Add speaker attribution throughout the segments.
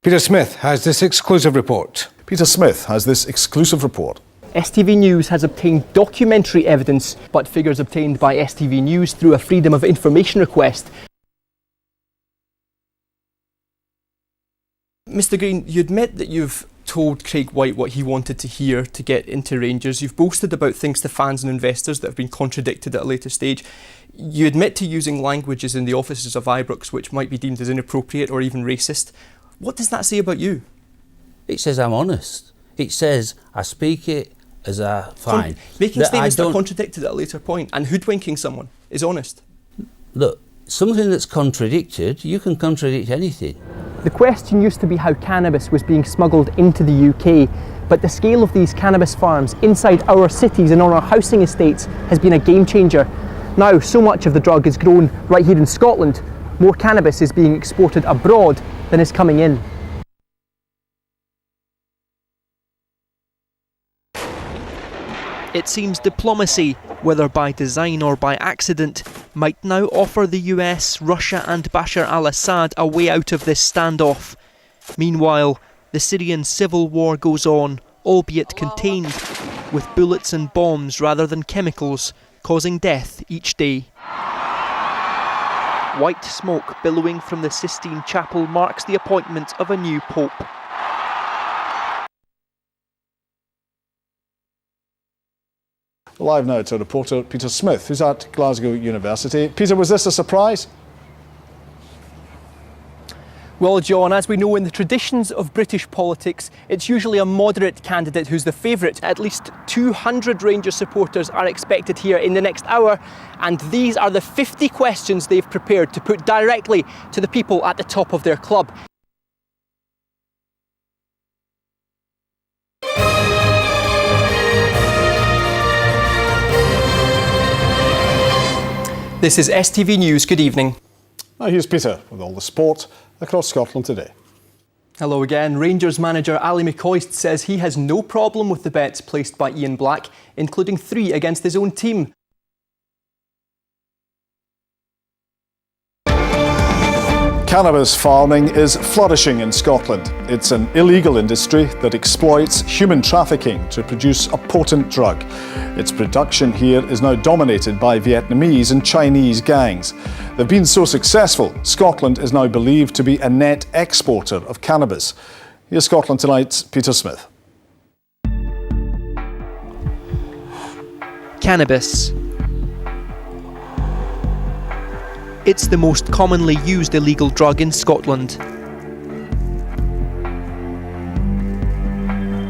Speaker 1: Peter Smith has this exclusive report.
Speaker 2: Peter Smith has this exclusive report.
Speaker 3: STV News has obtained documentary evidence, but figures obtained by STV News through a Freedom of Information request. Mr Green, you admit that you've told Craig White what he wanted to hear to get into Rangers. You've boasted about things to fans and investors that have been contradicted at a later stage. You admit to using languages in the offices of Ibrox which might be deemed as inappropriate or even racist. What does that say about you?
Speaker 4: It says I'm honest. It says I speak it as I find.
Speaker 3: Making statements that are contradicted at a later point and hoodwinking someone is honest.
Speaker 4: Look, something that's contradicted, you can contradict anything.
Speaker 3: The question used to be how cannabis was being smuggled into the UK, but the scale of these cannabis farms inside our cities and on our housing estates has been a game changer. Now, so much of the drug is grown right here in Scotland. More cannabis is being exported abroad than is coming in. It seems diplomacy, whether by design or by accident, might now offer the US, Russia and Bashar al-Assad a way out of this standoff. Meanwhile, the Syrian civil war goes on, albeit contained, with bullets and bombs rather than chemicals, causing death each day. White smoke billowing from the Sistine Chapel marks the appointment of a new pope.
Speaker 2: Live now to reporter Peter Smith, who's at Glasgow University. Peter, was this a surprise?
Speaker 3: Well, John, as we know in the traditions of British politics, it's usually a moderate candidate who's the favourite. At least 200 Rangers supporters are expected here in the next hour, and these are the 50 questions they've prepared to put directly to the people at the top of their club. This is STV News. Good evening.
Speaker 2: Now here's Peter with all the sport across Scotland today.
Speaker 3: Hello again. Rangers manager Ali McCoist says he has no problem with the bets placed by Ian Black, including 3 against his own team.
Speaker 2: Cannabis farming is flourishing in Scotland. It's an illegal industry that exploits human trafficking to produce a potent drug. Its production here is now dominated by Vietnamese and Chinese gangs. They've been so successful, Scotland is now believed to be a net exporter of cannabis. Here's Scotland Tonight's Peter Smith.
Speaker 3: Cannabis. It's the most commonly used illegal drug in Scotland.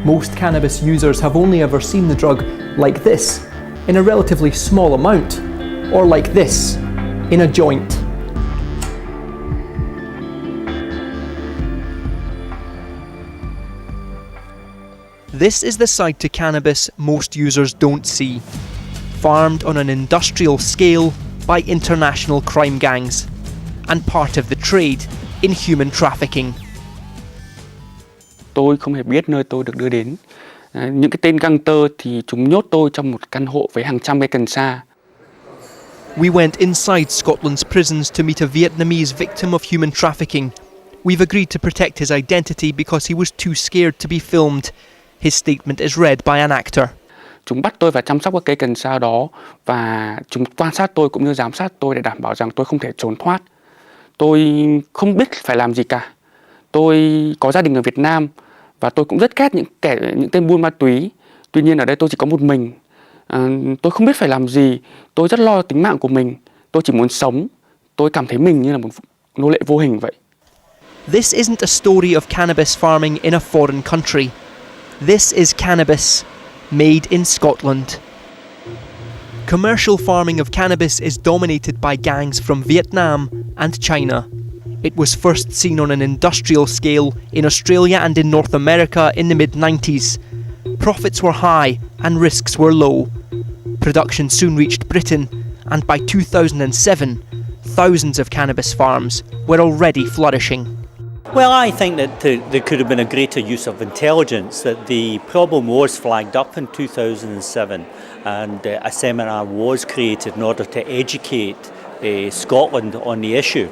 Speaker 3: Most cannabis users have only ever seen the drug like this, in a relatively small amount, or like this, in a joint. This is the side to cannabis most users don't see. Farmed on an industrial scale by international crime gangs, and part of the trade in human trafficking.
Speaker 5: Tôi không hề biết nơi tôi được đưa đến. Những cái tên gangster thì chúng nhốt tôi trong một căn hộ với hàng trăm cây cần sa.
Speaker 3: We went inside Scotland's prisons to meet a Vietnamese victim of human trafficking. We've agreed to protect his identity because he was too scared to be filmed. His statement is read by an actor.
Speaker 5: Chúng bắt tôi và chăm sóc các cây cần sa đó, và chúng quan sát tôi cũng như giám sát tôi để đảm bảo rằng tôi không thể trốn thoát. Tôi không biết phải làm gì cả. Tôi có gia đình ở Việt Nam và tôi cũng rất ghét những tên buôn ma túy. Tuy nhiên ở đây tôi chỉ có một mình. Tôi không biết phải làm gì. Tôi rất lo tính mạng của mình. Tôi chỉ muốn sống. Tôi cảm thấy mình như là một nô lệ vô hình vậy.
Speaker 3: This isn't a story of cannabis farming in a foreign country. This is cannabis made in Scotland. Commercial farming of cannabis is dominated by gangs from Vietnam and China. It was first seen on an industrial scale in Australia and in North America in the mid-90s. Profits were high and risks were low. Production soon reached Britain, and by 2007, thousands of cannabis farms were already flourishing.
Speaker 6: Well, I think that there could have been a greater use of intelligence, that the problem was flagged up in 2007 and a seminar was created in order to educate Scotland on the issue.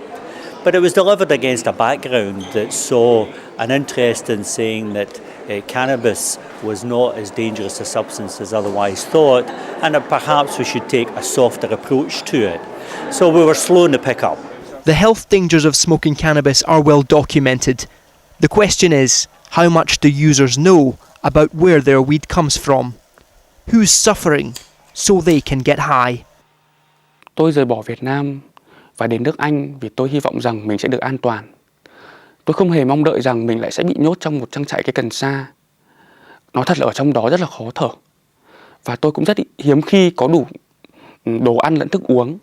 Speaker 6: But it was delivered against a background that saw an interest in saying that cannabis was not as dangerous a substance as otherwise thought, and that perhaps we should take a softer approach to it. So we were slow to pick up.
Speaker 3: The health dangers of smoking cannabis are well documented. The question is, how much do users know about where their weed comes from? Who's suffering so they can get high?
Speaker 5: Tôi rời bỏ Việt Nam và đến nước Anh vì tôi hy vọng rằng mình sẽ được an toàn. Tôi không hề mong đợi rằng mình lại sẽ bị nhốt trong một trang trại cây cần sa. Nói thật là ở trong đó rất là khó thở. Và tôi cũng rất hiếm khi có đủ đồ ăn lẫn thức uống.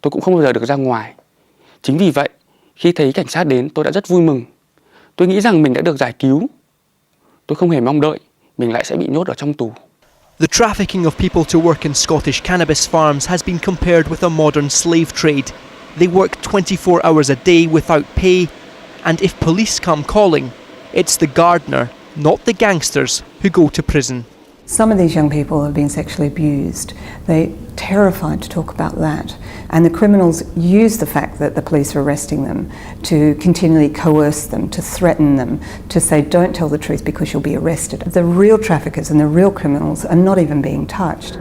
Speaker 5: Tôi cũng không bao giờ được ra ngoài. Chính vì vậy, khi thấy cảnh sát đến, tôi đã rất vui mừng. Tôi nghĩ rằng mình đã được giải cứu. Tôi không hề mong đợi mình lại sẽ bị nhốt ở trong tù.
Speaker 3: The trafficking of people to work in Scottish cannabis farms has been compared with a modern slave trade. They work 24 hours a day without pay, and if police come calling, it's the gardener, not the gangsters, who go to prison.
Speaker 7: Some of these young people have been sexually abused. They're terrified to talk about that. And the criminals use the fact that the police are arresting them to continually coerce them, to threaten them, to say, don't tell the truth because you'll be arrested. The real traffickers and the real criminals are not even being touched.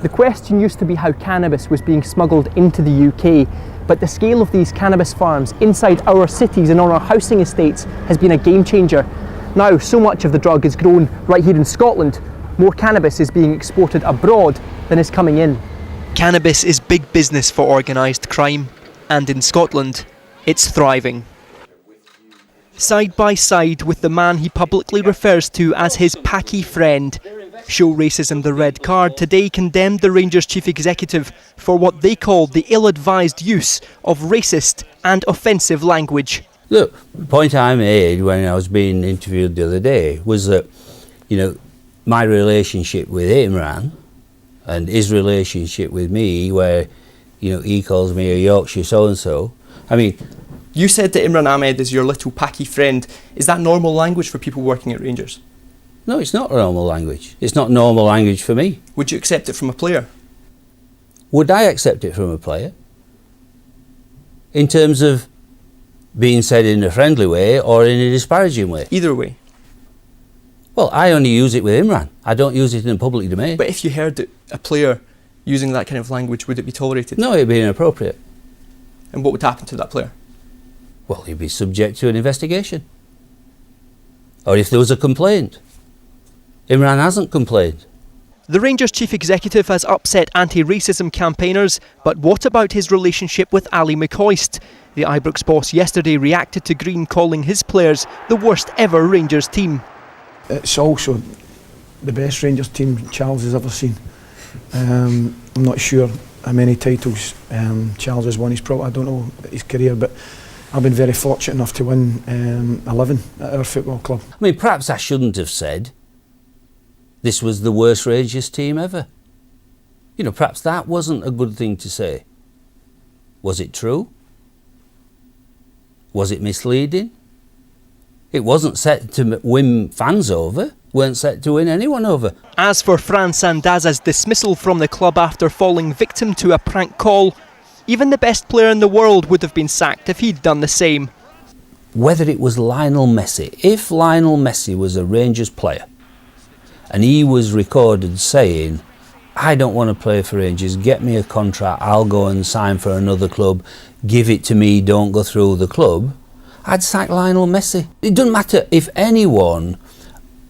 Speaker 3: The question used to be how cannabis was being smuggled into the UK, but the scale of these cannabis farms inside our cities and on our housing estates has been a game changer. Now, so much of the drug is grown right here in Scotland. More cannabis is being exported abroad than is coming in. Cannabis is big business for organised crime, and in Scotland, it's thriving. Side by side with the man he publicly refers to as his packy friend, Show Racism the Red Card today condemned the Rangers chief executive for what they called the ill-advised use of racist and offensive language.
Speaker 4: Look, the point I made when I was being interviewed the other day was that, my relationship with Imran and his relationship with me, where, he calls me a Yorkshire so-and-so. I mean...
Speaker 3: You said that Imran Ahmed is your little packy friend. Is that normal language for people working at Rangers?
Speaker 4: No, it's not normal language. It's not normal language for me.
Speaker 3: Would you accept it from a player?
Speaker 4: Would I accept it from a player? In terms of being said in a friendly way or in a disparaging way?
Speaker 3: Either way.
Speaker 4: Well, I only use it with Imran. I don't use it in the public domain.
Speaker 3: But if you heard a player using that kind of language, would it be tolerated?
Speaker 4: No, it'd be inappropriate.
Speaker 3: And what would happen to that player?
Speaker 4: Well, he'd be subject to an investigation. Or if there was a complaint. Imran hasn't complained.
Speaker 3: The Rangers chief executive has upset anti-racism campaigners, but what about his relationship with Ali McCoist? The Ibrox boss yesterday reacted to Green calling his players the worst ever Rangers team.
Speaker 8: It's also the best Rangers team Charles has ever seen. I'm not sure how many titles Charles has won. I don't know his career, but I've been very fortunate enough to win 11 at our football club.
Speaker 4: I mean, perhaps I shouldn't have said this was the worst Rangers team ever. Perhaps that wasn't a good thing to say. Was it true? Was it misleading? It wasn't set to win fans over, weren't set to win anyone over. As for Fran Sandaza's dismissal from the club after falling victim to a prank call, even the best player in the world would have been sacked if he'd done the same. Whether it was Lionel Messi, if Lionel Messi was a Rangers player and he was recorded saying, I don't want to play for Rangers, get me a contract, I'll go and sign for another club, give it to me, don't go through the club, I'd sack Lionel Messi. It doesn't matter if anyone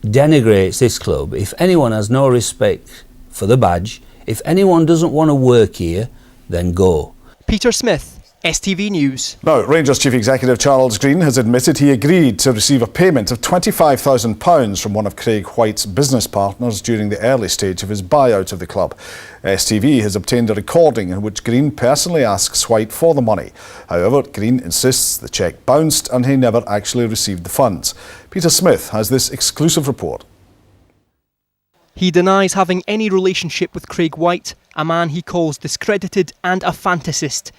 Speaker 4: denigrates this club, if anyone has no respect for the badge, if anyone doesn't want to work here, then go. Peter Smith, STV News.
Speaker 2: Now, Rangers Chief Executive Charles Green has admitted he agreed to receive a payment of £25,000 from one of Craig White's business partners during the early stage of his buyout of the club. STV has obtained a recording in which Green personally asks White for the money. However, Green insists the cheque bounced and he never actually received the funds. Peter Smith has this exclusive report.
Speaker 3: He denies having any relationship with Craig White, a man he calls discredited and a fantasist.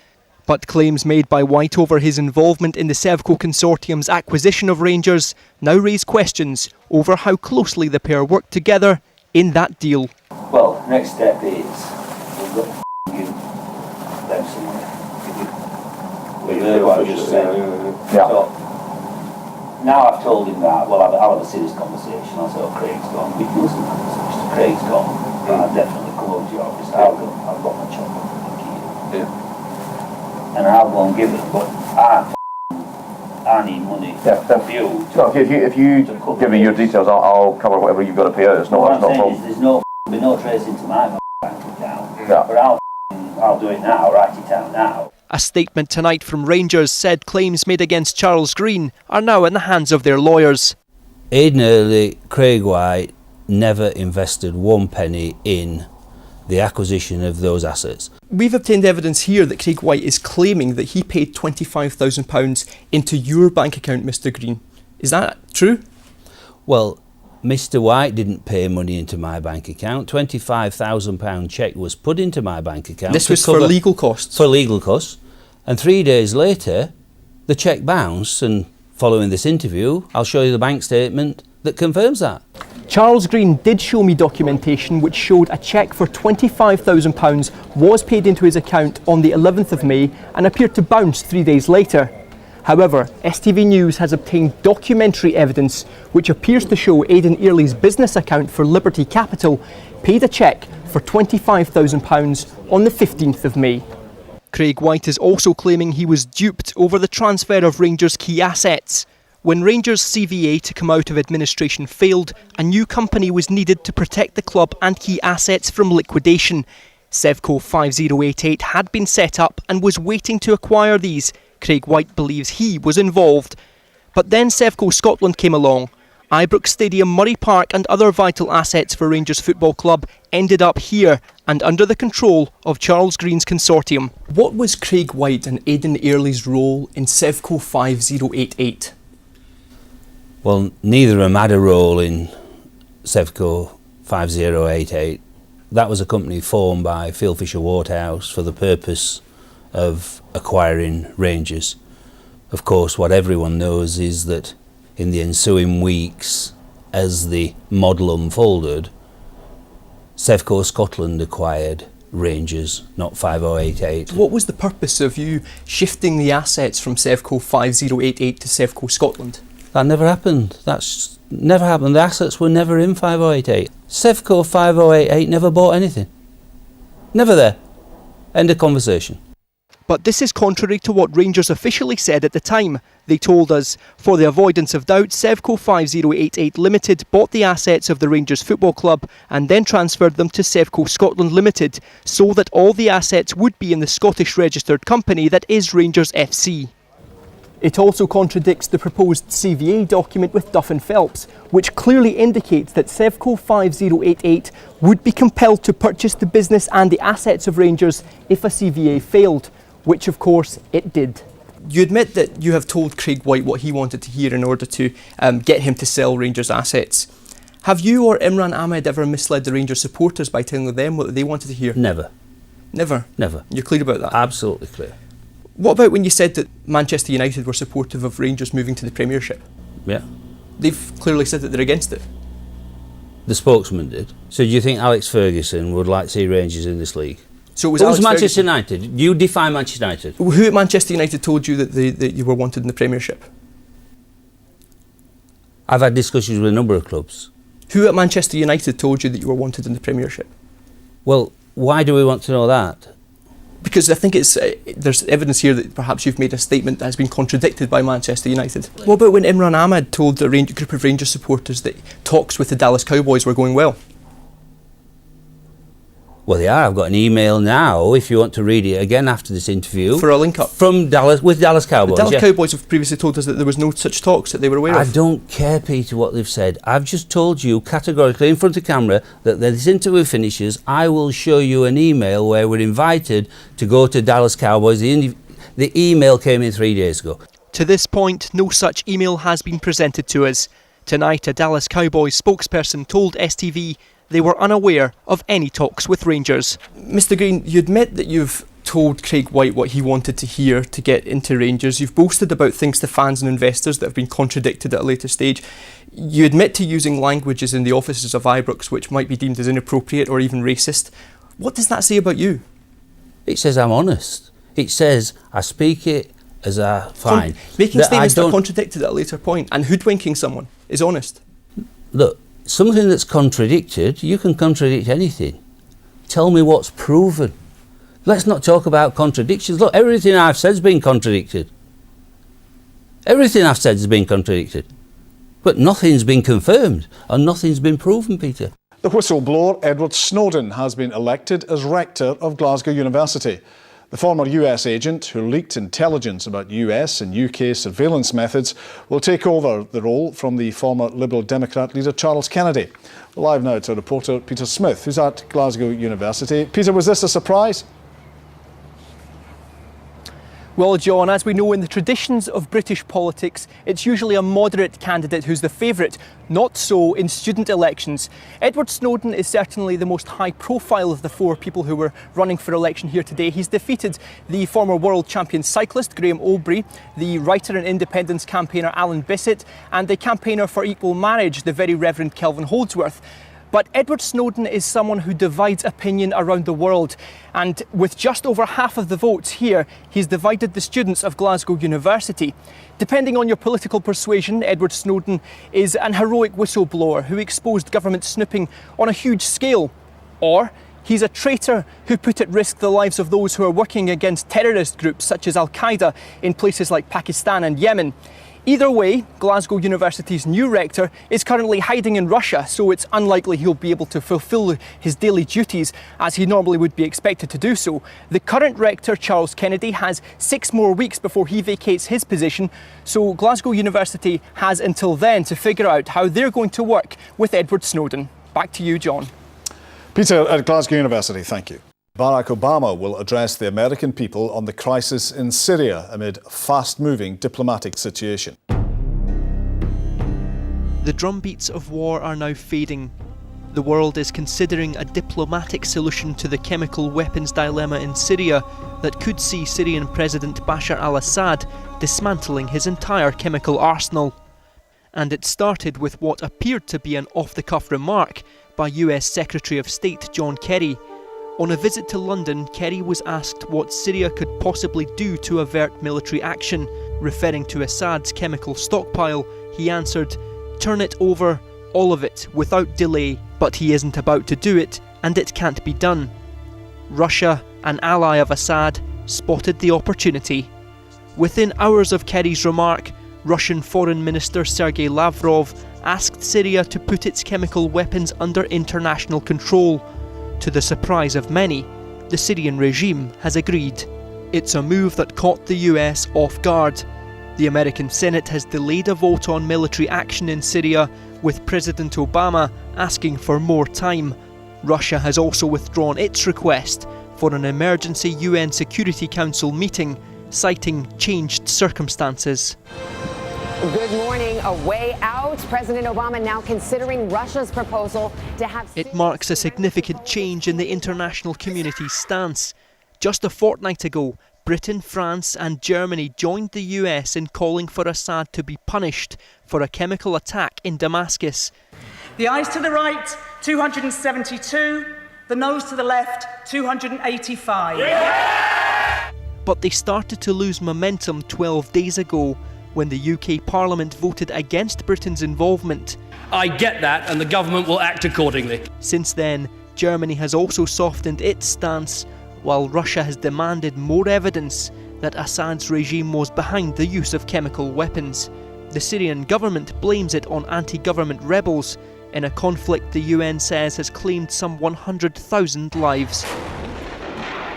Speaker 3: But claims made by White over his involvement in the Sevco Consortium's acquisition of Rangers now raise questions over how closely the pair worked together in that deal.
Speaker 9: Well, next step is we've got you them somewhere. Well, heard what I just said.
Speaker 10: Yeah.
Speaker 9: So, now I've told him that, well, I'll have a serious conversation. I'll say, oh, Craig's gone. We can listen to the conversation. Craig's gone. But I'll definitely come over to your office. I've got my chocolate and key.
Speaker 10: Yeah.
Speaker 9: And I'll go and give it. But I need money.
Speaker 10: Yeah,
Speaker 9: for you.
Speaker 10: So if you give me your details, I'll cover whatever you've got to pay out. It's not a problem.
Speaker 9: There's no trace into my bank account.
Speaker 10: Yeah.
Speaker 9: But I'll do it now. Write it down now.
Speaker 3: A statement tonight from Rangers said claims made against Charles Green are now in the hands of their lawyers.
Speaker 4: Aidan Earley, Craig White never invested one penny in the acquisition of those assets.
Speaker 3: We've obtained evidence here that Craig White is claiming that he paid £25,000 into your bank account, Mr Green. Is that true?
Speaker 4: Well, Mr White didn't pay money into my bank account. £25,000 cheque was put into my bank account.
Speaker 3: This was for legal costs?
Speaker 4: For legal costs. And 3 days later, the cheque bounced, and following this interview, I'll show you the bank statement that confirms that.
Speaker 3: Charles Green did show me documentation which showed a cheque for £25,000 was paid into his account on the 11th of May and appeared to bounce 3 days later. However, STV News has obtained documentary evidence which appears to show Aidan Earley's business account for Liberty Capital paid a cheque for £25,000 on the 15th of May. Craig White is also claiming he was duped over the transfer of Rangers' key assets. When Rangers' CVA to come out of administration failed, a new company was needed to protect the club and key assets from liquidation. Sevco 5088 had been set up and was waiting to acquire these. Craig White believes he was involved. But then Sevco Scotland came along. Ibrox Stadium, Murray Park and other vital assets for Rangers Football Club ended up here and under the control of Charles Green's consortium. What was Craig White and Aidan Earley's role in Sevco 5088?
Speaker 4: Well, neither of them had a role in Sevco 5088. That was a company formed by Phil Fisher Waterhouse for the purpose of acquiring Rangers. Of course, what everyone knows is that in the ensuing weeks, as the model unfolded, Sevco Scotland acquired Rangers, not 5088.
Speaker 3: What was the purpose of you shifting the assets from Sevco 5088 to Sevco Scotland?
Speaker 4: That never happened. That's never happened. The assets were never in 5088. Sevco 5088 never bought anything. Never there. End of conversation.
Speaker 3: But this is contrary to what Rangers officially said at the time. They told us, for the avoidance of doubt, Sevco 5088 Limited bought the assets of the Rangers Football Club and then transferred them to Sevco Scotland Limited, so that all the assets would be in the Scottish registered company that is Rangers FC. It also contradicts the proposed CVA document with Duff & Phelps, which clearly indicates that Sevco 5088 would be compelled to purchase the business and the assets of Rangers if a CVA failed, which of course it did. You admit that you have told Craig White what he wanted to hear in order to get him to sell Rangers assets. Have you or Imran Ahmed ever misled the Rangers supporters by telling them what they wanted to hear?
Speaker 4: Never.
Speaker 3: Never?
Speaker 4: Never.
Speaker 3: You're clear about that?
Speaker 4: Absolutely clear.
Speaker 3: What about when you said that Manchester United were supportive of Rangers moving to the Premiership?
Speaker 4: Yeah.
Speaker 3: They've clearly said that they're against it.
Speaker 4: The spokesman did. So do you think Alex Ferguson would like to see Rangers in this league?
Speaker 3: So it was
Speaker 4: Alex
Speaker 3: Ferguson.
Speaker 4: Manchester United. You define Manchester United.
Speaker 3: Who at Manchester United told you that you were wanted in the Premiership?
Speaker 4: I've had discussions with a number of clubs.
Speaker 3: Who at Manchester United told you that you were wanted in the Premiership?
Speaker 4: Well, why do we want to know that?
Speaker 3: Because I think there's evidence here that perhaps you've made a statement that has been contradicted by Manchester United. What about when Imran Ahmed told a group of Rangers supporters that talks with the Dallas Cowboys were going well?
Speaker 4: Well, they are. I've got an email now, if you want to read it again after this interview.
Speaker 3: For a link-up?
Speaker 4: From Dallas, with Dallas Cowboys.
Speaker 3: The Dallas Cowboys have previously told us that there was no such talks that they were aware of.
Speaker 4: I don't care, Peter, what they've said. I've just told you categorically in front of camera that when this interview finishes, I will show you an email where we're invited to go to Dallas Cowboys. The email came in 3 days ago.
Speaker 3: To this point, no such email has been presented to us. Tonight, a Dallas Cowboys spokesperson told STV they were unaware of any talks with Rangers. Mr Green, you admit that you've told Craig White what he wanted to hear to get into Rangers. You've boasted about things to fans and investors that have been contradicted at a later stage. You admit to using languages in the offices of Ibrox which might be deemed as inappropriate or even racist. What does that say about you?
Speaker 4: It says I'm honest. It says I speak it as I find.
Speaker 3: Making
Speaker 4: that
Speaker 3: statements
Speaker 4: I
Speaker 3: that
Speaker 4: don't-
Speaker 3: are contradicted at a later point and hoodwinking someone is honest.
Speaker 4: Look, something that's contradicted, you can contradict anything. Tell me what's proven. Let's not talk about contradictions. Look, everything I've said has been contradicted. Everything I've said has been contradicted. But nothing's been confirmed and nothing's been proven, Peter.
Speaker 2: The whistleblower Edward Snowden has been elected as rector of Glasgow University. The former US agent who leaked intelligence about US and UK surveillance methods will take over the role from the former Liberal Democrat leader Charles Kennedy. Live now to reporter Peter Smith, who's at Glasgow University. Peter, was this a surprise?
Speaker 3: Well, John, as we know, in the traditions of British politics, it's usually a moderate candidate who's the favourite. Not so in student elections. Edward Snowden is certainly the most high profile of the four people who were running for election here today. He's defeated the former world champion cyclist Graham Olbree, the writer and independence campaigner Alan Bissett, and the campaigner for equal marriage, the very Reverend Kelvin Holdsworth. But Edward Snowden is someone who divides opinion around the world. And with just over half of the votes here, he's divided the students of Glasgow University. Depending on your political persuasion, Edward Snowden is an heroic whistleblower who exposed government snooping on a huge scale. Or he's a traitor who put at risk the lives of those who are working against terrorist groups such as Al-Qaeda in places like Pakistan and Yemen. Either way, Glasgow University's new rector is currently hiding in Russia, so it's unlikely he'll be able to fulfil his daily duties as he normally would be expected to do so. The current rector, Charles Kennedy, has 6 more weeks before he vacates his position, so Glasgow University has until then to figure out how they're going to work with Edward Snowden. Back to you, John.
Speaker 2: Peter at Glasgow University, thank you. Barack Obama will address the American people on the crisis in Syria amid a fast-moving diplomatic situation.
Speaker 3: The drumbeats of war are now fading. The world is considering a diplomatic solution to the chemical weapons dilemma in Syria that could see Syrian President Bashar al-Assad dismantling his entire chemical arsenal. And it started with what appeared to be an off-the-cuff remark by US Secretary of State John Kerry. On a visit to London, Kerry was asked what Syria could possibly do to avert military action. Referring to Assad's chemical stockpile, he answered, "Turn it over, all of it, without delay, but he isn't about to do it, and it can't be done." Russia, an ally of Assad, spotted the opportunity. Within hours of Kerry's remark, Russian Foreign Minister Sergei Lavrov asked Syria to put its chemical weapons under international control. To the surprise of many, the Syrian regime has agreed. It's a move that caught the US off guard. The American Senate has delayed a vote on military action in Syria, with President Obama asking for more time. Russia has also withdrawn its request for an emergency UN Security Council meeting, citing changed circumstances.
Speaker 11: Good morning. A way out. President Obama now considering Russia's proposal to have...
Speaker 3: It marks a significant change in the international community's stance. Just a fortnight ago, Britain, France and Germany joined the US in calling for Assad to be punished for a chemical attack in Damascus.
Speaker 12: The ayes to the right, 272. The noes to the left, 285. Yeah!
Speaker 3: But they started to lose momentum 12 days ago when the UK Parliament voted against Britain's involvement.
Speaker 13: I get that, and the government will act accordingly.
Speaker 3: Since then, Germany has also softened its stance, while Russia has demanded more evidence that Assad's regime was behind the use of chemical weapons. The Syrian government blames it on anti-government rebels in a conflict the UN says has claimed some 100,000 lives.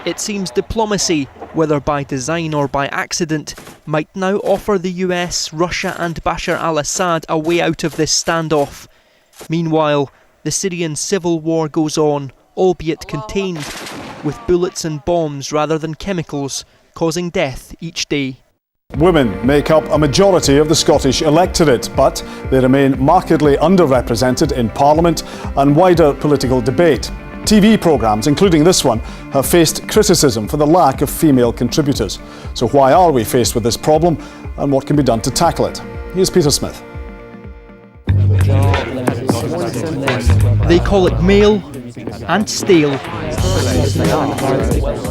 Speaker 3: It seems diplomacy, whether by design or by accident, might now offer the US, Russia and Bashar al-Assad a way out of this standoff. Meanwhile, the Syrian civil war goes on, albeit contained, with bullets and bombs rather than chemicals, causing death each day.
Speaker 2: Women make up a majority of the Scottish electorate, but they remain markedly underrepresented in Parliament and wider political debate. TV programmes, including this one, have faced criticism for the lack of female contributors. So why are we faced with this problem, and what can be done to tackle it? Here's Peter Smith.
Speaker 3: They call it male and stale.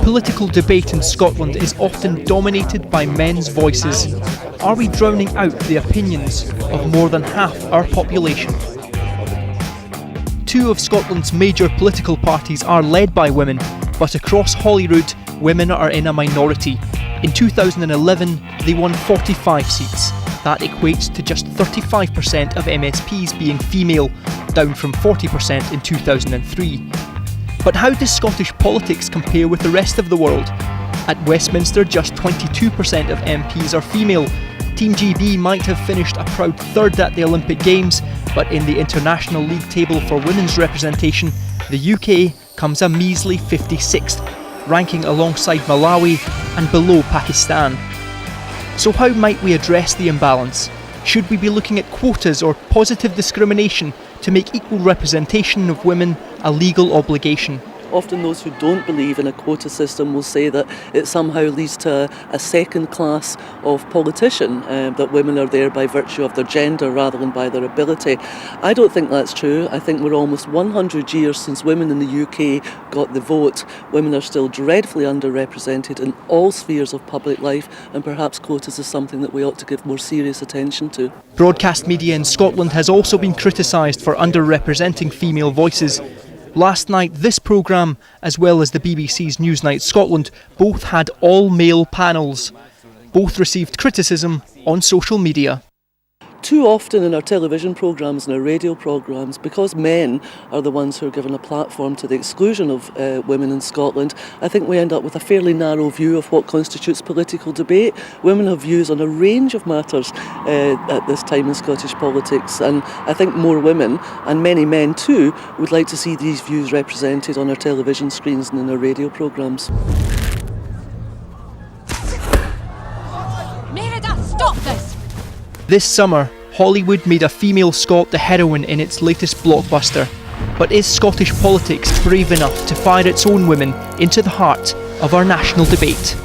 Speaker 3: Political debate in Scotland is often dominated by men's voices. Are we drowning out the opinions of more than half our population? Two of Scotland's major political parties are led by women, but across Holyrood, women are in a minority. In 2011, they won 45 seats. That equates to just 35% of MSPs being female, down from 40% in 2003. But how does Scottish politics compare with the rest of the world? At Westminster, just 22% of MPs are female. Team GB might have finished a proud third at the Olympic Games, but in the International League table for women's representation, the UK comes a measly 56th, ranking alongside Malawi and below Pakistan. So how might we address the imbalance? Should we be looking at quotas or positive discrimination to make equal representation of women a legal obligation?
Speaker 14: Often those who don't believe in a quota system will say that it somehow leads to a second class of politician, that women are there by virtue of their gender rather than by their ability. I don't think that's true. I think we're almost 100 years since women in the UK got the vote. Women are still dreadfully underrepresented in all spheres of public life, and perhaps quotas is something that we ought to give more serious attention to.
Speaker 3: Broadcast media in Scotland has also been criticised for underrepresenting female voices. Last night, this programme, as well as the BBC's Newsnight Scotland, both had all-male panels. Both received criticism on social media.
Speaker 14: Too often in our television programmes and our radio programmes, because men are the ones who are given a platform to the exclusion of women in Scotland, I think we end up with a fairly narrow view of what constitutes political debate. Women have views on a range of matters at this time in Scottish politics, and I think more women, and many men too, would like to see these views represented on our television screens and in our radio programmes.
Speaker 15: Merida, stop this!
Speaker 3: This summer, Hollywood made a female Scot the heroine in its latest blockbuster. But is Scottish politics brave enough to fire its own women into the heart of our national debate?